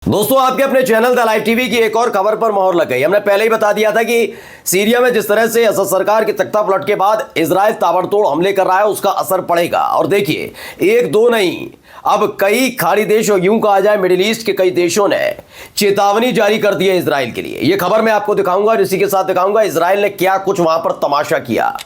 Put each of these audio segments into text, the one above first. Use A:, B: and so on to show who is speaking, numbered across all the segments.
A: दोस्तों आपके अपने चैनल द लाइव टीवी की एक और खबर पर मोहर लग गई। हमने पहले ही बता दिया था कि सीरिया में जिस तरह से असद सरकार के तख्ता पलट के बाद इजराइल ताबड़तोड़ हमले कर रहा है उसका असर पड़ेगा। और देखिए, एक दो नहीं, अब कई खाड़ी देश और यूं कहा जाए मिडिल ईस्ट के कई देशों ने चेतावनी जारी कर दी है इजराइल के लिए। यह खबर मैं आपको दिखाऊंगा और इसी के साथ दिखाऊंगा इजराइल ने क्या कुछ वहां पर तमाशा किया।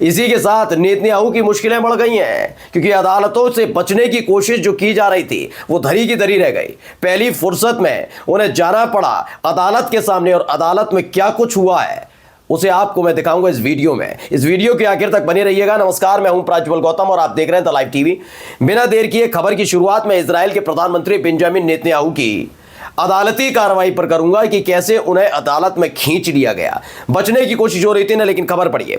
A: इसी के साथ नेतन्याहू की मुश्किलें बढ़ गई हैं क्योंकि अदालतों से बचने की कोशिश जो की जा रही थी वो धरी की धरी रह गई। पहली फुर्सत में उन्हें जाना पड़ा अदालत के सामने और अदालत में क्या कुछ हुआ है उसे आपको मैं दिखाऊंगा इस वीडियो में। इस वीडियो के आखिर तक बने रहिएगा। नमस्कार, मैं हूं प्राज्वल गौतम और आप देख रहे हैं द लाइव टीवी। बिना देर किए खबर की शुरुआत में इजराइल के प्रधानमंत्री बेंजामिन नेतन्याहू की अदालती कार्रवाई पर करूंगा कि कैसे उन्हें अदालत में खींच लिया गया। बचने की कोशिश हो रही थी ना, लेकिन खबर पढ़िए।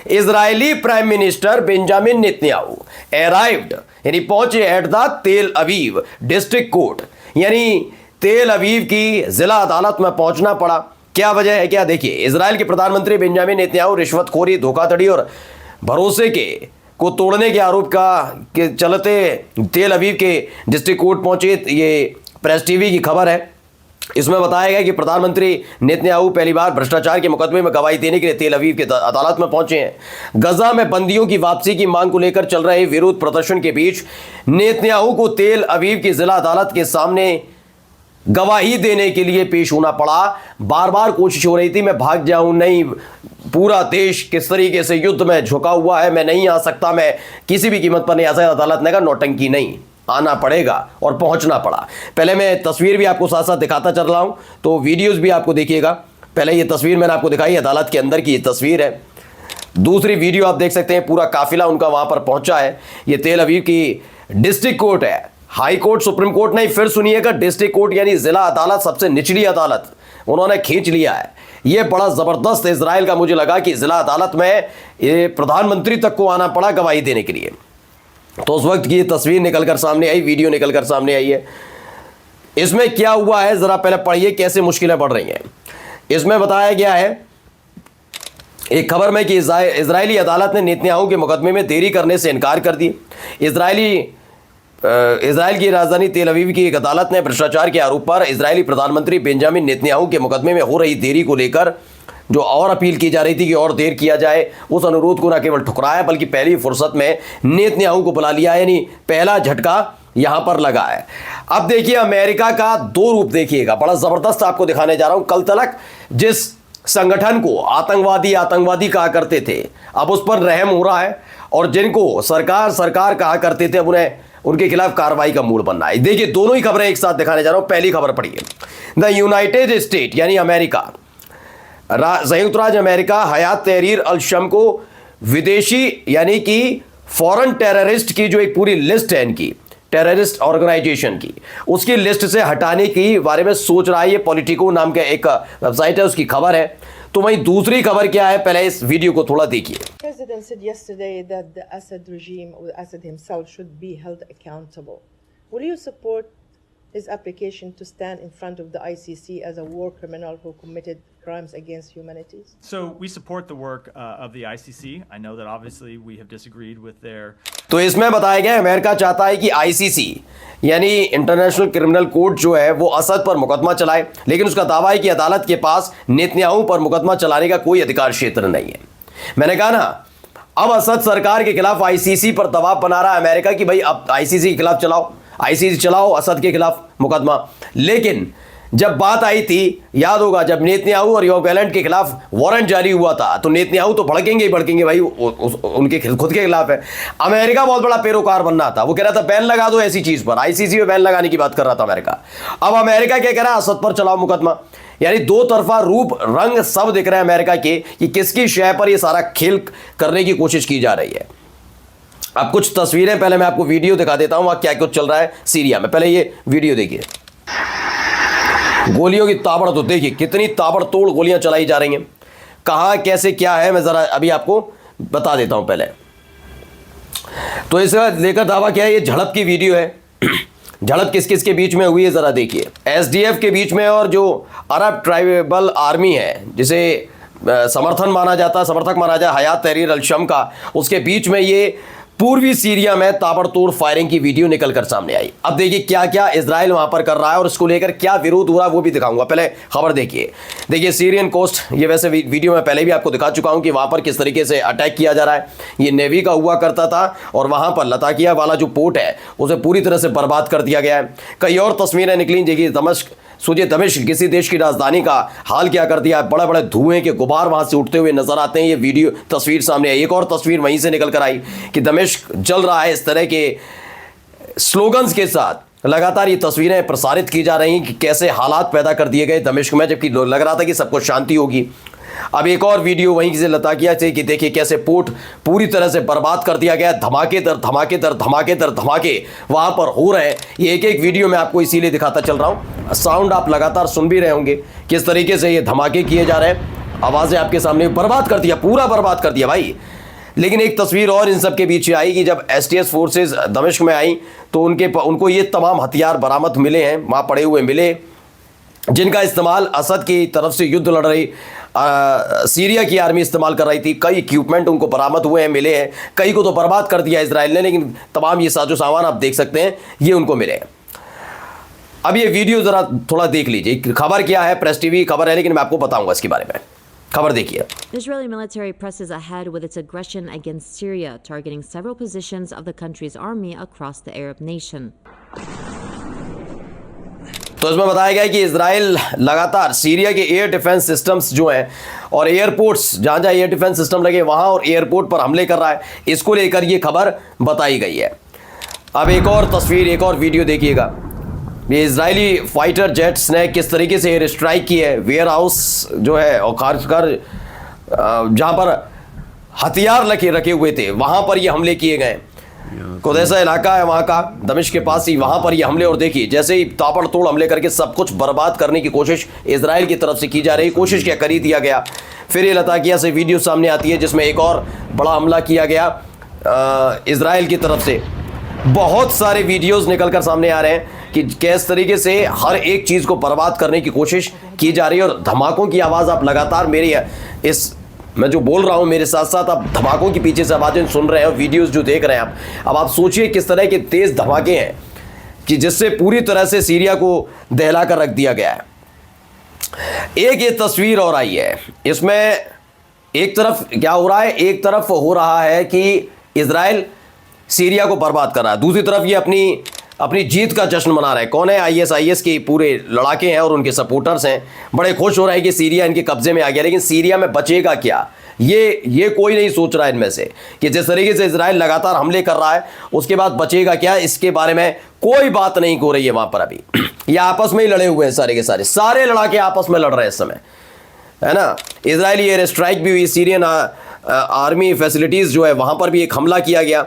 A: Israeli prime minister Benjamin Netanyahu arrived यानी पहुंचे एट द तेल अवीव डिस्ट्रिक्ट कोर्ट, यानी तेल अवीव की जिला अदालत में पहुंचना पड़ा। क्या वजह है क्या? देखिए, इजराइल के प्रधानमंत्री बेंजामिन नेतन्याहू रिश्वतखोरी, धोखाधड़ी और भरोसे को तोड़ने के आरोप के चलते तेल अवीव के डिस्ट्रिक्ट कोर्ट पहुंचे। ये प्रेस टीवी की खबर है। इसमें बताया गया कि प्रधानमंत्री नेतन्याहू पहली बार भ्रष्टाचार के मुकदमे में गवाही देने के लिए तेल अवीव के अदालत में पहुंचे हैं। गजा में बंदियों की वापसी की मांग को लेकर चल रहे विरोध प्रदर्शन के बीच नेतन्याहू को तेल अवीव की जिला अदालत के सामने गवाही देने के लिए पेश होना पड़ा। बार बार कोशिश हो रही थी मैं भाग जाऊं, नहीं, पूरा देश किस तरीके से युद्ध में झुका हुआ है, मैं नहीं आ सकता, मैं किसी भी कीमत पर नहीं आ सकता। अदालत ने कहा नौटंकी नहीं, आना पड़ेगा और पहुंचना पड़ा। पहले मैं तस्वीर भी आपको साथ साथ दिखाता चल रहा हूं, तो वीडियोस भी आपको देखिएगा। पहले ये तस्वीर मैंने आपको दिखाई अदालत के अंदर की, ये तस्वीर है। दूसरी वीडियो आप देख सकते हैं, पूरा काफिला उनका वहां पर पहुंचा है। ये तेल अवीव की डिस्ट्रिक्ट कोर्ट है, हाई कोर्ट, सुप्रीम कोर्ट नहीं, फिर सुनिएगा, डिस्ट्रिक्ट कोर्ट यानी जिला अदालत, सबसे निचली अदालत उन्होंने खींच लिया है। यह बड़ा जबरदस्त इजराइल का मुझे लगा कि जिला अदालत में ये प्रधानमंत्री तक को आना पड़ा गवाही देने के लिए। तो उस वक्त की ये तस्वीर निकलकर सामने आई, वीडियो निकलकर सामने आई है। इसमें क्या हुआ है जरा पहले पढ़िए कैसे मुश्किलें बढ़ रही हैं। इसमें बताया गया है एक खबर में कि इजरायली अदालत ने नेतन्याहू के मुकदमे में देरी करने से इनकार कर दी। इजराइल की राजधानी तेल अवीव की एक अदालत ने भ्रष्टाचार के आरोप पर इजरायली प्रधानमंत्री बेंजामिन नेतन्याहू के मुकदमे में हो रही देरी को लेकर जो और अपील की जा रही थी कि और देर किया जाए, उस अनुरोध को न केवल ठुकराया बल्कि पहली फुर्सत में नेतन्याहू को बुला लिया, यानी पहला झटका यहां पर लगा है। अब देखिए, अमेरिका का दो रूप देखिएगा, बड़ा जबरदस्त आपको दिखाने जा रहा हूं। कल तक जिस संगठन को आतंकवादी कहा करते थे, अब उस पर रहम हो रहा है, और जिनको सरकार कहा करते थे, अब उन्हें उनके खिलाफ कार्रवाई का मूड बनना है। देखिए, दोनों ही खबरें एक साथ दिखाने जा रहा हूं। पहली खबर पढ़िए। द यूनाइटेड स्टेट यानी अमेरिका, संयुक्त राज्य अमेरिका हयात तहरीर अल शम को विदेशी यानी कि फॉरेन टेररिस्ट की जो एक पूरी लिस्ट है इनकी, टेररिस्ट ऑर्गेनाइजेशन की, उसकी लिस्ट से हटाने की बारे में सोच रहा है। ये पॉलिटिको नाम का एक वेबसाइट है, उसकी खबर है। तो वहीं दूसरी खबर क्या है, पहले इस वीडियो को थोड़ा देखिए।
B: President said yesterday that the Assad regime or Assad himself should be held accountable. Will you support his application to stand in front of the ICC as a war criminal who committed crimes against humanity?
C: So we support the work of the ICC. I know that obviously we have disagreed with their.
A: तो इसमें बताया गया America चाहता है कि ICC यानी international criminal court जो है वो असद पर मुकदमा चलाए, लेकिन उसका दावा है कि अदालत के पास नेतन्याहू पर मुकदमा चलाने का कोई अधिकार क्षेत्र नहीं है। मैंने कहा ना, अब असद सरकार के खिलाफ आईसीसी पर दबाव बना रहा है अमेरिका कि भाई अब आईसीसी के खिलाफ चलाओ, आईसीसी चलाओ असद के खिलाफ मुकदमा। लेकिन जब बात आई थी, याद होगा, जब नेतन्याहू और योव गैलेंट के खिलाफ वारंट जारी हुआ था, तो नेतन्याहू तो भड़केंगे भाई, उनके खुद के खिलाफ है। अमेरिका बहुत बड़ा पैरोकार बनना था, वो कह रहा था बैन लगा दो ऐसी चीज पर, आईसीसी में बैन लगाने की बात कर रहा था अमेरिका। अब अमेरिका क्या कह रहा है, असद पर चलाओ मुकदमा। यानी दो तरफा रूप रंग सब दिख रहे हैं अमेरिका के कि किसकी शय पर यह सारा खेल करने की कोशिश की जा रही है। अब कुछ तस्वीरें, पहले मैं आपको वीडियो दिखा देता हूं वहां क्या कुछ चल रहा है सीरिया में। पहले ये वीडियो देखिए, गोलियों की ताबड़, तो देखिए कितनी ताबड़तोड़ गोलियां चलाई जा रही हैं, कहां कैसे क्या है, मैं जरा अभी आपको बता देता हूं पहले। तो इसका लेकर दावा क्या है, ये झड़प की वीडियो है। झड़प किस किस के बीच में हुई है जरा देखिए। एसडीएफ के बीच में और जो अरब ट्राइबल आर्मी है, जिसे समर्थक माना जाता है हयात तहरीर अल शम का, उसके बीच में ये पूर्वी सीरिया में ताबड़तोड़ फायरिंग की वीडियो निकलकर सामने आई। अब देखिए क्या क्या इजराइल वहां पर कर रहा है और इसको लेकर क्या विरोध हो रहा है वो भी दिखाऊंगा। पहले खबर देखिए सीरियन कोस्ट, ये वैसे वीडियो में पहले भी आपको दिखा चुका हूं कि वहां पर किस तरीके से अटैक किया जा रहा है। ये नेवी का हुआ करता था और वहां पर लताकिया वाला जो पोर्ट है उसे पूरी तरह से बर्बाद कर दिया गया है। कई और तस्वीरें निकली, देखिए दमिश्क, सोचिए दमिश्क किसी देश की राजधानी का हाल क्या कर दिया है। बड़े बड़े धुएं के गुबार वहां से उठते हुए नजर आते हैं। ये वीडियो तस्वीर सामने आई। एक और तस्वीर वहीं से निकल कर आई कि दमिश्क जल रहा है। इस तरह के स्लोगन्स के साथ लगातार ये तस्वीरें प्रसारित की जा रही कि कैसे हालात पैदा कर दिए गए दमिश्क में, जबकि लग रहा था कि सब कुछ शांति होगी। अब एक और वीडियो वहीं से लताकिया से कि देखिए कैसे पोर्ट पूरी तरह से बर्बाद कर दिया गया। धमाके दर धमाके दर धमाके दर धमाके वहां पर हो रहे हैं। ये एक एक वीडियो मैं आपको इसीलिए दिखाता चल रहा हूं। साउंड आप लगातार सुन भी रहे होंगे किस तरीके से ये धमाके किए जा रहे हैं। आवाजें आपके सामने, बर्बाद कर दिया, पूरा बर्बाद कर दिया भाई। लेकिन एक तस्वीर और इन सब के पीछे आई कि जब एसटीएफ फोर्सेज दमिश्क में आई तो उनको ये तमाम हथियार बरामद मिले हैं, वहां पड़े हुए मिले, जिनका इस्तेमाल असद की तरफ से युद्ध लड़ रही सीरिया की आर्मी इस्तेमाल कर रही थी। कई इक्विपमेंट उनको बरामद हुए हैं, मिले हैं। कई को तो बर्बाद कर दिया इजराइल ने, लेकिन तमाम ये साजो सामान आप देख सकते हैं ये उनको मिले हैं। अब ये वीडियो जरा थोड़ा देख लीजिए। खबर क्या है, प्रेस टीवी खबर है, लेकिन मैं आपको बताऊंगा इसके बारे में। खबर देखिए।
D: Israeli military presses ahead with its aggression against Syria, targeting several positions of the country's army across the Arab nation.
A: तो इसमें बताया गया है कि इजराइल लगातार सीरिया के एयर डिफेंस सिस्टम्स जो हैं और एयरपोर्ट्स, जहां जहां एयर डिफेंस सिस्टम लगे वहां और एयरपोर्ट पर हमले कर रहा है। इसको लेकर ये खबर बताई गई है। अब एक और तस्वीर, एक और वीडियो देखिएगा। ये इजरायली फाइटर जेट्स ने किस तरीके से एयर स्ट्राइक की है वेयर हाउस जो है, और खासकर जहां पर हथियार रखे हुए थे वहां पर ये हमले किए गए। खुद ऐसा इलाका है वहां का, दमिश्क के पास ही, वहां पर ये हमले। और देखिए जैसे ही ताबड़तोड़ हमले करके सब कुछ बर्बाद करने की कोशिश इजराइल की तरफ से की जा रही। कोशिश क्या कर ही दिया गया। फिर ये लताकिया से वीडियो सामने आती है जिसमें एक और बड़ा हमला किया गया इजराइल की तरफ से। बहुत सारे वीडियोस निकलकर सामने आ रहे हैं कि किस तरीके से हर एक चीज को बर्बाद करने की कोशिश की जा रही है। और धमाकों की आवाज आप लगातार मेरी इस, मैं जो बोल रहा हूं मेरे साथ साथ आप धमाकों के पीछे से आवाजें सुन रहे हैं और वीडियोस जो देख रहे हैं आप। अब आप सोचिए किस तरह के तेज धमाके हैं कि जिससे पूरी तरह से सीरिया को दहला कर रख दिया गया है। एक ये तस्वीर और आई है, इसमें एक तरफ क्या हो रहा है, एक तरफ हो रहा है कि इजराइल सीरिया को बर्बाद कर रहा है, दूसरी तरफ ये अपनी जीत का जश्न मना रहे हैं। कौन है? आईएसआईएस के पूरे लड़ाके हैं और उनके सपोर्टर्स हैं। बड़े खुश हो रहे हैं कि सीरिया इनके कब्जे में आ गया, लेकिन सीरिया में बचेगा क्या ये कोई नहीं सोच रहा है इनमें से कि जिस तरीके से इजराइल लगातार हमले कर रहा है उसके बाद बचेगा क्या, इसके बारे में कोई बात नहीं हो रही है वहां पर अभी। ये आपस में ही लड़े हुए हैं सारे के सारे लड़ाके आपस में लड़ रहे हैं इस समय, है ना। इजरायली एयर स्ट्राइक भी हुई, सीरियन आर्मी फैसिलिटीज जो है वहां पर भी एक हमला किया गया।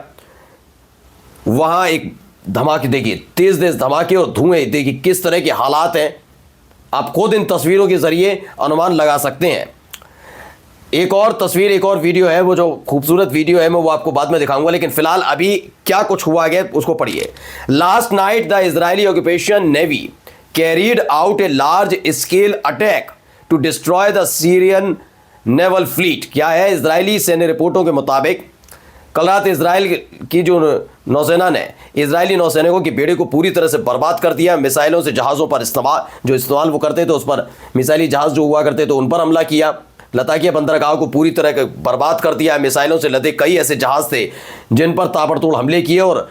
A: वहां एक धमाके, देखिए तेज धमाके और धुएं, देखिए किस तरह के हालात हैं। आप खुद इन तस्वीरों के जरिए अनुमान लगा सकते हैं। एक और तस्वीर, एक और वीडियो है, वो जो खूबसूरत वीडियो है मैं वो आपको बाद में दिखाऊंगा, लेकिन फिलहाल अभी क्या कुछ हुआ गया उसको पढ़िए। Last night the Israeli occupation navy carried out a large scale attack to destroy the Syrian naval fleet. क्या है? इजरायली सैन्य रिपोर्टों के मुताबिक कल रात इजराइल की जो नौसेना ने इजरायली नौसैनिकों की बेड़े को पूरी तरह से बर्बाद कर दिया। मिसाइलों से जहाज़ों पर इस्तेमाल वो करते थे, उस पर मिसाइली जहाज़ जो हुआ करते थे उन पर हमला किया। लताकिया बंदरगाह को पूरी तरह बर्बाद कर दिया। मिसाइलों से लदे कई ऐसे जहाज़ थे जिन पर ताबड़तोड़ हमले किए और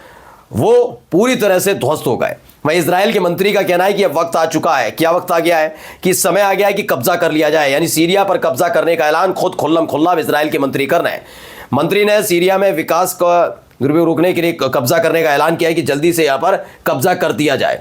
A: वो पूरी तरह से ध्वस्त हो गए। वहीं इजराइल के मंत्री का कहना है कि अब वक्त आ चुका है। क्या वक्त आ गया है? कि समय आ गया है कि कब्जा कर लिया जाए, यानी सीरिया पर कब्जा करने का ऐलान खुद खुल्लम इजराइल के मंत्री कर रहे हैं। मंत्री ने सीरिया में विकास का रोकने के लिए कब्जा करने का ऐलान किया है कि जल्दी से यहां पर कब्जा कर दिया जाए।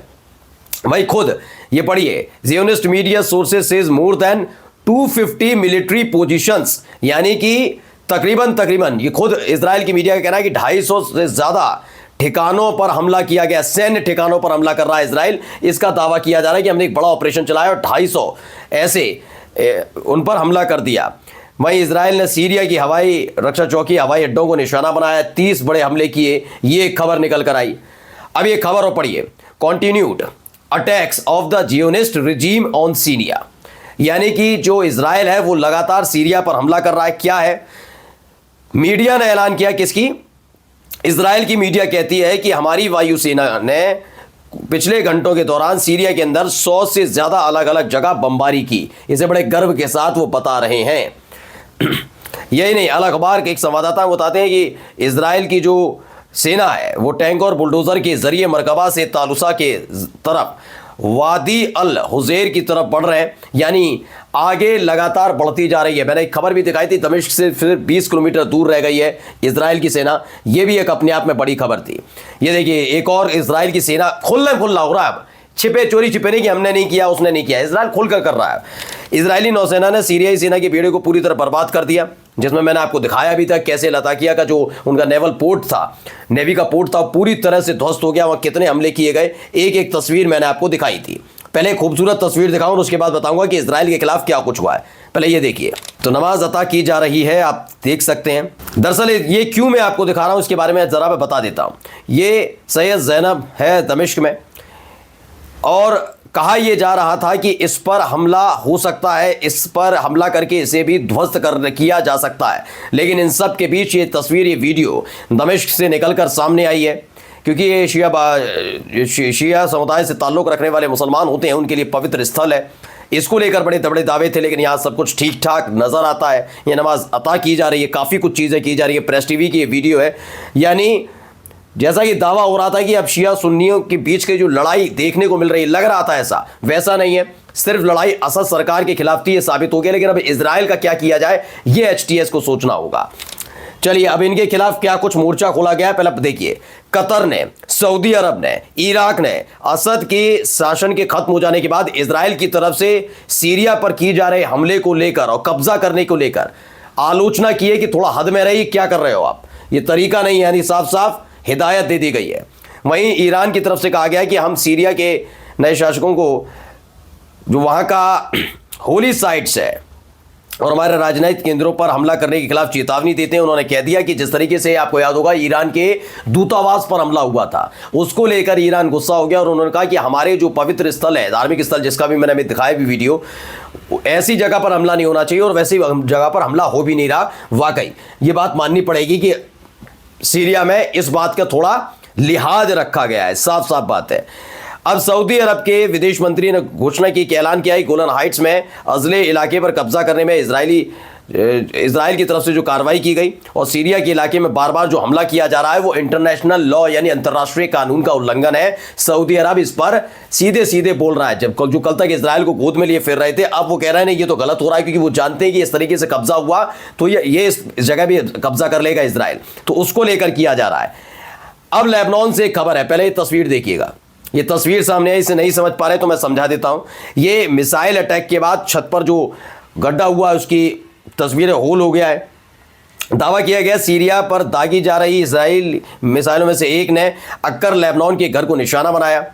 A: भाई खुद ये पढ़िए, Zionist media sources says more than 250 military positions, यानी कि तकरीबन ये खुद इजराइल की मीडिया का कहना है कि 250 से ज्यादा ठिकानों पर हमला किया गया, सैन्य ठिकानों पर हमला कर रहा है इजराइल। इसका दावा किया जा रहा है कि हमने एक बड़ा ऑपरेशन चलाया और 250 ऐसे उन पर हमला कर दिया। वहीं इजराइल ने सीरिया की हवाई रक्षा चौकी, हवाई अड्डों को निशाना बनाया, 30 बड़े हमले किए। ये खबर निकल कर आई। अब ये खबर और पढ़िए, continued attacks of the Zionist regime on Syria, यानी कि जो इजराइल है वो लगातार सीरिया पर हमला कर रहा है। क्या है? मीडिया ने ऐलान किया किसकी? इजराइल की मीडिया कहती है कि हमारी वायुसेना ने पिछले घंटों के दौरान सीरिया के अंदर 100 से ज्यादा अलग अलग जगह बमबारी की। इसे बड़े गर्व के साथ वो बता रहे हैं। यही नहीं, अल अखबार के एक संवाददाता बताते हैं कि इजराइल की जो सेना है वो टैंक और बुलडोजर के जरिए मरकबा से तालुसा के तरफ वादी अल हुजैर की तरफ बढ़ रहे हैं, यानी आगे लगातार बढ़ती जा रही है। मैंने एक खबर भी दिखाई थी, दमिश्क से फिर 20 किलोमीटर दूर रह गई है इजराइल की सेना। यह भी एक अपने आप में बड़ी खबर थी। ये देखिए, एक और इजराइल की सेना खुल्ला हो रहा है। छिपे चोरी छिपे नहीं कि हमने नहीं किया, उसने नहीं किया, इजराइल खुलकर कर रहा है। इजरायली नौसेना ने सीरियाई सेना के बेड़े को पूरी तरह बर्बाद कर दिया, जिसमें मैंने आपको दिखाया भी था कैसे लताकिया का जो उनका नेवल पोर्ट था, नेवी का पोर्ट था, पूरी तरह से ध्वस्त हो गया। वहां कितने हमले किए गए, एक एक तस्वीर मैंने आपको दिखाई थी। पहले खूबसूरत तस्वीर दिखाऊं और उसके बाद बताऊंगा कि इजराइल के खिलाफ क्या कुछ हुआ है। पहले ये देखिए, तो नमाज अता की जा रही है, आप देख सकते हैं। दरअसल ये क्यों मैं आपको दिखा रहा हूं इसके बारे में जरा मैं बता देता हूं। ये सैयद ज़ैनब है दमिश्क में, और कहा यह जा रहा था कि इस पर हमला हो सकता है, इस पर हमला करके इसे भी ध्वस्त किया जा सकता है। लेकिन इन सब के बीच ये तस्वीर, ये वीडियो दमिश्क से निकलकर सामने आई है, क्योंकि ये शिया समुदाय से ताल्लुक़ रखने वाले मुसलमान होते हैं, उनके लिए पवित्र स्थल है। इसको लेकर बड़े तबड़े दावे थे, लेकिन यहाँ सब कुछ ठीक ठाक नज़र आता है। ये नमाज अता की जा रही है, काफ़ी कुछ चीज़ें की जा रही है। प्रेस टीवी की ये वीडियो है, यानी जैसा कि दावा हो रहा था कि अब शिया सुन्नियों के बीच की जो लड़ाई देखने को मिल रही है, लग रहा था ऐसा, वैसा नहीं है। सिर्फ लड़ाई असद सरकार के खिलाफ थी, ये साबित हो गया। लेकिन अब इजराइल का क्या किया जाए, ये HTS को सोचना होगा। चलिए, अब इनके खिलाफ क्या कुछ मोर्चा खोला गया है, पहले देखिए। कतर ने, सऊदी अरब ने, इराक ने असद के शासन के खत्म हो जाने के बाद इजराइल की तरफ से सीरिया पर की जा रहे हमले को लेकर और कब्जा करने को लेकर आलोचना की है कि थोड़ा हद में रहिए, क्या कर रहे हो आप, ये तरीका नहीं है। यानी साफ साफ हिदायत दे दी गई है। वहीं ईरान की तरफ से कहा गया कि हम सीरिया के नए शासकों को जो वहां का होली साइट्स है और हमारे राजनीतिक केंद्रों पर हमला करने के खिलाफ चेतावनी देते हैं। उन्होंने कह दिया कि जिस तरीके से आपको याद होगा ईरान के दूतावास पर हमला हुआ था, उसको लेकर ईरान गुस्सा हो गया और उन्होंने कहा कि हमारे जो पवित्र स्थल है, धार्मिक स्थल, जिसका भी मैंने दिखाया भी वीडियो, ऐसी जगह पर हमला नहीं होना चाहिए और वैसी जगह पर हमला हो भी नहीं रहा। वाकई ये बात माननी पड़ेगी कि सीरिया में इस बात का थोड़ा लिहाज रखा गया है, साफ साफ बात है। अब सऊदी अरब के विदेश मंत्री ने घोषणा की कि ऐलान किया है गोलन हाइट्स में अजले इलाके पर कब्जा करने में इजराइल की तरफ से जो कार्रवाई की गई और सीरिया के इलाके में बार बार जो हमला किया जा रहा है वो इंटरनेशनल लॉ यानी अंतर्राष्ट्रीय कानून का उल्लंघन है। सऊदी अरब इस पर सीधे सीधे बोल रहा है। जब जो कल तक इजराइल को गोद में लिए फिर रहे थे, अब वो कह रहे हैं नहीं, ये तो गलत हो रहा है, क्योंकि वो जानते हैं कि इस तरीके से कब्जा हुआ तो ये इस जगह भी कब्जा कर लेगा इजराइल, तो उसको लेकर किया जा रहा है। अब लेबनान से एक खबर है, पहले ये तस्वीर देखिएगा। ये तस्वीर सामने है, इसे नहीं समझ पा रहे तो मैं समझा देता हूं। ये मिसाइल अटैक के बाद छत पर जो गड्ढा हुआ है उसकी तस्वीरें होल हो गया है। दावा किया गया सीरिया पर दागी जा रही इजराइल मिसाइलों में से एक ने अक्कर लेबनान के घर को निशाना बनाया।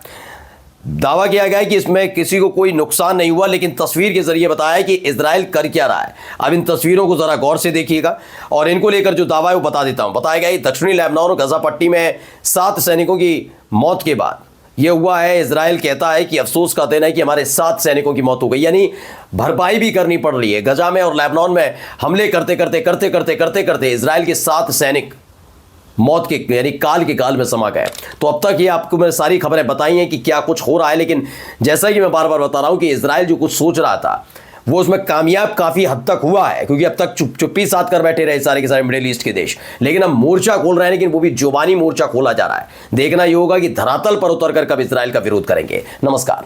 A: दावा किया गया है कि इसमें किसी को कोई नुकसान नहीं हुआ, लेकिन तस्वीर के जरिए बताया कि इजराइल कर क्या रहा है। अब इन तस्वीरों को जरा गौर से देखिएगा और इनको लेकर जो दावा है वो बता देता हूं। बताया गया कि दक्षिणी लेबनान और गजा पट्टी में 7 सैनिकों की मौत के बाद ये हुआ है। इजराइल कहता है कि अफसोस का दिन है कि हमारे 7 सैनिकों की मौत हो गई, यानी भरपाई भी करनी पड़ रही है। गजा में और लेबनान में हमले करते करते इजराइल के 7 सैनिक मौत के यानी काल के काल में समा गए। तो अब तक ये आपको मैंने सारी खबरें बताई हैं कि क्या कुछ हो रहा है, लेकिन जैसा कि मैं बार बार बता रहा हूं कि इजराइल जो कुछ सोच रहा था वो उसमें कामयाब काफ़ी हद तक हुआ है, क्योंकि अब तक चुप्पी साध कर बैठे रहे सारे के सारे मिडिल ईस्ट के देश। लेकिन अब मोर्चा खोल रहे हैं, लेकिन वो भी जुबानी मोर्चा खोला जा रहा है। देखना ये होगा कि धरातल पर उतरकर कब इजराइल का विरोध करेंगे। नमस्कार।